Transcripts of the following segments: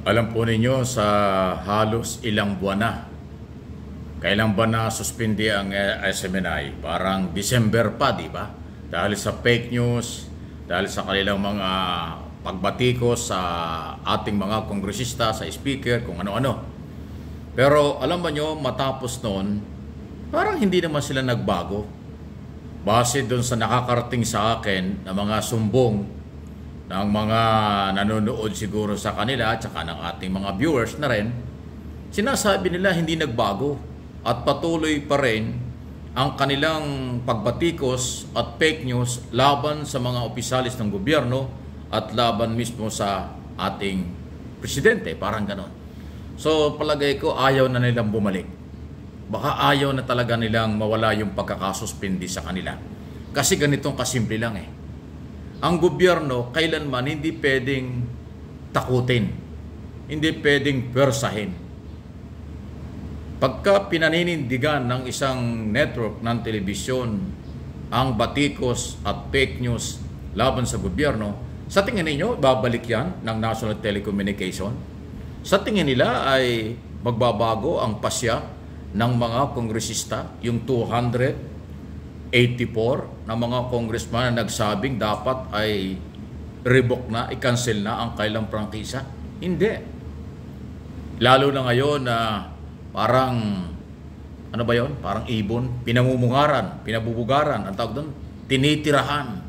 Alam po ninyo sa halos ilang buwan na, kailan ba na suspindi ang SMNI? Parang December pa, di ba? Dahil sa fake news, dahil sa kanilang mga pagbatikos sa ating mga kongresista, sa speaker, kung ano-ano. Pero alam ba nyo, matapos noon, parang hindi naman sila nagbago. Base doon sa nakakarating sa akin na mga sumbong ng mga nanonood siguro sa kanila at saka ng ating mga viewers na rin, sinasabi nila hindi nagbago at patuloy pa rin ang kanilang pagbatikos at fake news laban sa mga opisyalis ng gobyerno at laban mismo sa ating presidente, parang ganon. So palagay ko ayaw na nilang bumalik. Baka ayaw na talaga nilang mawala yung pagkakasuspindi sa kanila. Kasi ganitong kasimple lang eh. Ang gobyerno kailanman hindi pwedeng takutin, hindi pwedeng persahin. Pagka pinaninindigan ng isang network ng telebisyon ang batikos at fake news laban sa gobyerno, sa tingin ninyo, babalik yan ng National Telecommunication? Sa tingin nila ay magbabago ang pasya ng mga kongresista, yung 284 na mga congressman na nagsabing dapat ay revoke na, i-cancel na ang kailang prangkisa? Hindi. Lalo na ngayon na parang, ano ba yon? Parang ibon, pinabubugaran, ang tawag doon, tinitirahan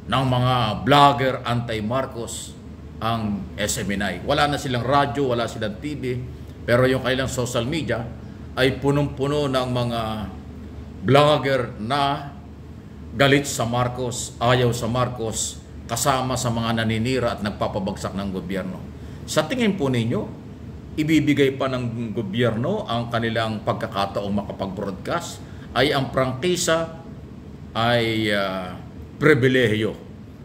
ng mga vlogger anti-Marcos ang SMNI. Wala na silang radyo, wala silang TV, pero yung kailang social media ay punong-puno ng mga vlogger na galit sa Marcos, ayaw sa Marcos, kasama sa mga naninira at nagpapabagsak ng gobyerno. Sa tingin po ninyo, ibibigay pa ng gobyerno ang kanilang pagkakataong makapag-broadcast, ay ang prangkisa ay pribilehiyo,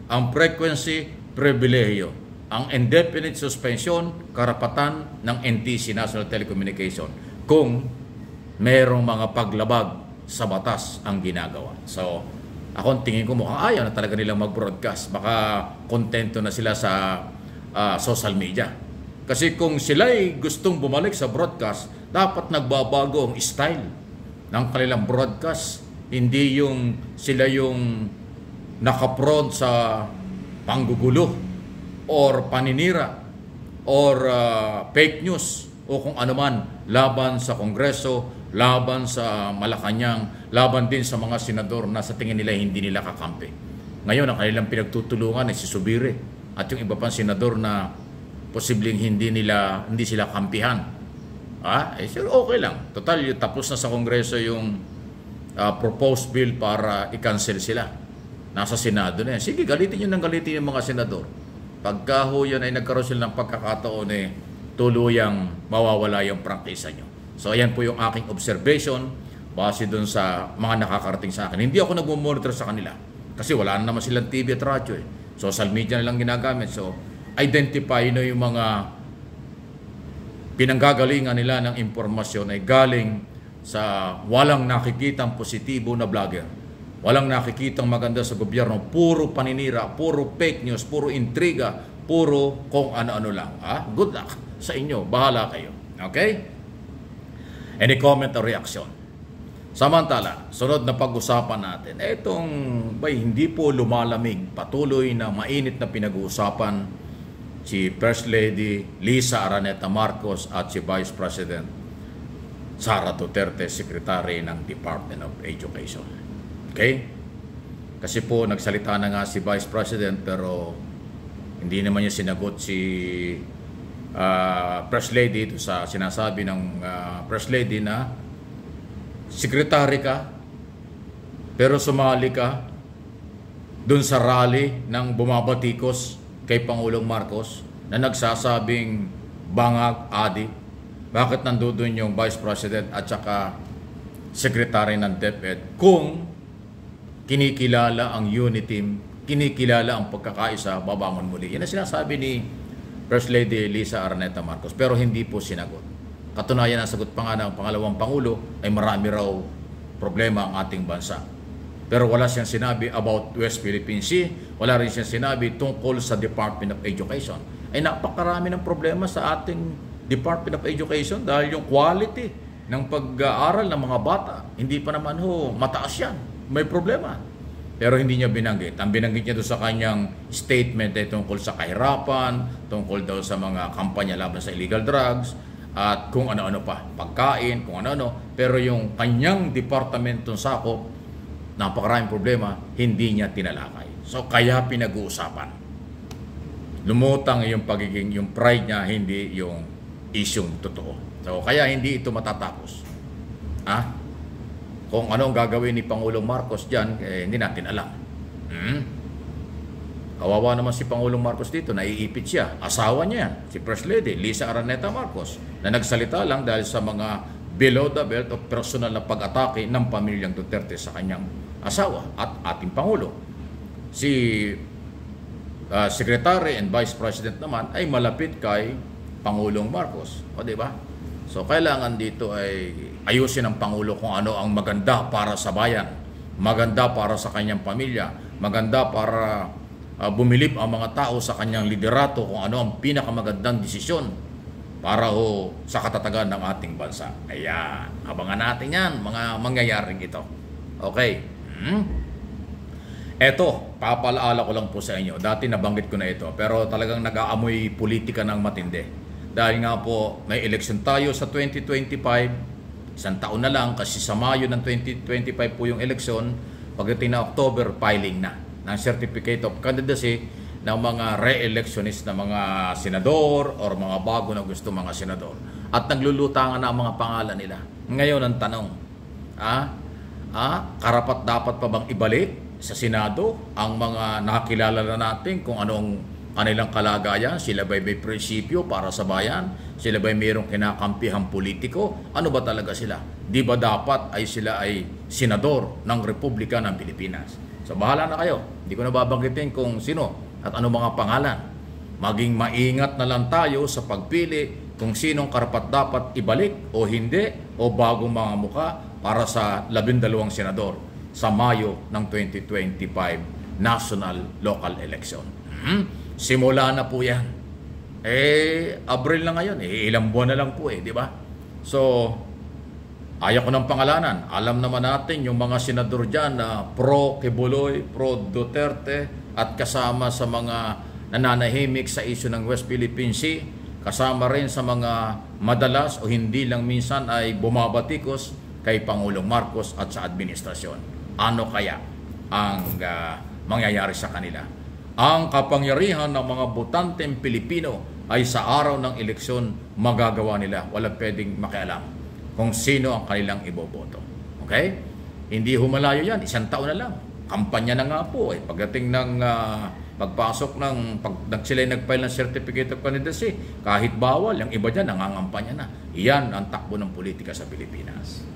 ang frequency, pribilehiyo, ang indefinite suspension, karapatan ng NTC, National Telecommunication, kung merong mga paglabag sa batas ang ginagawa. So, ako tingin ko mukhang ayaw na talaga nilang mag-broadcast. Baka kontento na sila sa social media. Kasi kung sila'y gustong bumalik sa broadcast, dapat nagbabago ang style ng kanilang broadcast. Hindi yung sila yung nakaprod sa panggugulo or paninira or fake news o kung ano man laban sa Kongreso, laban sa Malacanang, laban din sa mga senador na sa tingin nila hindi nila kakampi. Ngayon, ang kanilang pinagtutulungan ay si Subiri at yung iba pang senador na posibleng hindi sila kampihan. Sure, okay lang. Total, tapos na sa Kongreso yung proposed bill para i-cancel sila. Nasa Senado na yan. Sige, galitin yung mga senador. Pagka ho yan ay nagkaroon sila ng pagkakataon tuluyang mawawala yung prangkisa nyo. So, ayan po yung aking observation base dun sa mga nakakarating sa akin. Hindi ako nag-monitor sa kanila kasi wala na naman silang TV at radyo eh. Social media na lang ginagamit. So, identify na yung mga pinanggagalingan nila ng impormasyon ay galing sa walang nakikitang positibo na vlogger. Walang nakikitang maganda sa gobyerno. Puro paninira, puro fake news, puro intriga, puro kung ano-ano lang. Good luck sa inyo. Bahala kayo. Okay? Any comment or reaction? Samantala, sunod na pag-usapan natin, hindi po lumalamig, patuloy na mainit na pinag-uusapan si First Lady Lisa Araneta Marcos at si Vice President Sara Duterte, Secretary ng Department of Education. Okay? Kasi po nagsalita na nga si Vice President pero hindi naman niya sinagot si First Lady ito sa sinasabi ng First Lady na secretary ka pero sumali ka dun sa rally ng bumabatikos kay Pangulong Marcos na nagsasabing bangag, adik. Bakit nandoon yung Vice President at saka Secretary ng DepEd kung kinikilala ang unity team, kinikilala ang pagkakaisa, babangon muli? Yan ang sinasabi ni First Lady Lisa Araneta Marcos, pero hindi po sinagot. Katunayan, ang sagot pa nga ng pangalawang Pangulo ay marami raw problema ang ating bansa. Pero wala siyang sinabi about West Philippine Sea, wala rin siyang sinabi tungkol sa Department of Education. ay napakarami ng problema sa ating Department of Education dahil yung quality ng pag-aaral ng mga bata, hindi pa naman mataas yan. May problema. Pero hindi niya binanggit. Ang binanggit niya doon sa kanyang statement ay tungkol sa kahirapan, tungkol daw sa mga kampanya laban sa illegal drugs, at kung ano-ano pa, pagkain, kung ano-ano. Pero yung kanyang departamentong sakop, napakaraming problema, hindi niya tinalakay. So kaya pinag-uusapan. Lumutang yung pagiging, yung pride niya, hindi yung isyong totoo. So kaya hindi ito matatapos. Kung ano ang gagawin ni Pangulong Marcos dyan, hindi natin alam. Kawawa naman si Pangulong Marcos dito, naiipit siya. Asawa niya yan, si First Lady, Lisa Araneta Marcos, na nagsalita lang dahil sa mga below the belt o personal na pag-atake ng pamilyang Duterte sa kanyang asawa at ating Pangulo. Si Secretary and Vice President naman ay malapit kay Pangulong Marcos. O diba? So kailangan dito ay ayusin ng Pangulo kung ano ang maganda para sa bayan, maganda para sa kanyang pamilya, maganda para bumilib ang mga tao sa kanyang liderato, kung ano ang pinakamagandang desisyon para sa katatagan ng ating bansa. Ayan, abangan natin yan, mga mangyayaring ito. Okay. Eto, papalaala ko lang po sa inyo. Dati nabanggit ko na ito, pero talagang nag-aamoy politika ng matindi. Dahil nga po, may election tayo sa 2025, isang taon na lang kasi sa Mayo ng 2025 po yung election, pagdating na October, filing na ng Certificate of Candidacy ng mga re-electionist na mga senador or mga bago na gusto mga senador. At naglulutangan na ang mga pangalan nila. Ngayon ang tanong, karapat dapat pa bang ibalik sa Senado ang mga nakilala na natin kung anong kanilang kalagayan? Sila ba'y may prinsipyo para sa bayan? Sila ba'y mayroong kinakampihang politiko? Ano ba talaga sila? Di ba dapat ay sila ay senador ng Republika ng Pilipinas? So bahala na kayo. Hindi ko na babanggitin kung sino at ano mga pangalan. Maging maingat na lang tayo sa pagpili kung sinong karapat dapat ibalik o hindi o bagong mga muka para sa 12 senador sa Mayo ng 2025 national local election. Simula na po yan. Abril na ngayon. Ilang buwan na lang po di ba? So, ayaw ko ng pangalanan. Alam naman natin yung mga senador dyan na pro-Kibuloy, pro-Duterte at kasama sa mga nananahimik sa isyu ng West Philippine Sea, kasama rin sa mga madalas o hindi lang minsan ay bumabatikos kay Pangulong Marcos at sa administrasyon. Ano kaya ang mangyayari sa kanila? Ang kapangyarihan ng mga botanteng Pilipino ay sa araw ng eleksyon magagawa nila. Walang pwedeng makialam kung sino ang kanilang iboboto. Okay? Hindi humalayo yan. Isang taon na lang. Kampanya na nga po. Pagdating ng pagpasok ng sila nag-file ng Certificate of Candidacy, kahit bawal, yung iba dyan nangangampanya na. Iyan ang takbo ng politika sa Pilipinas.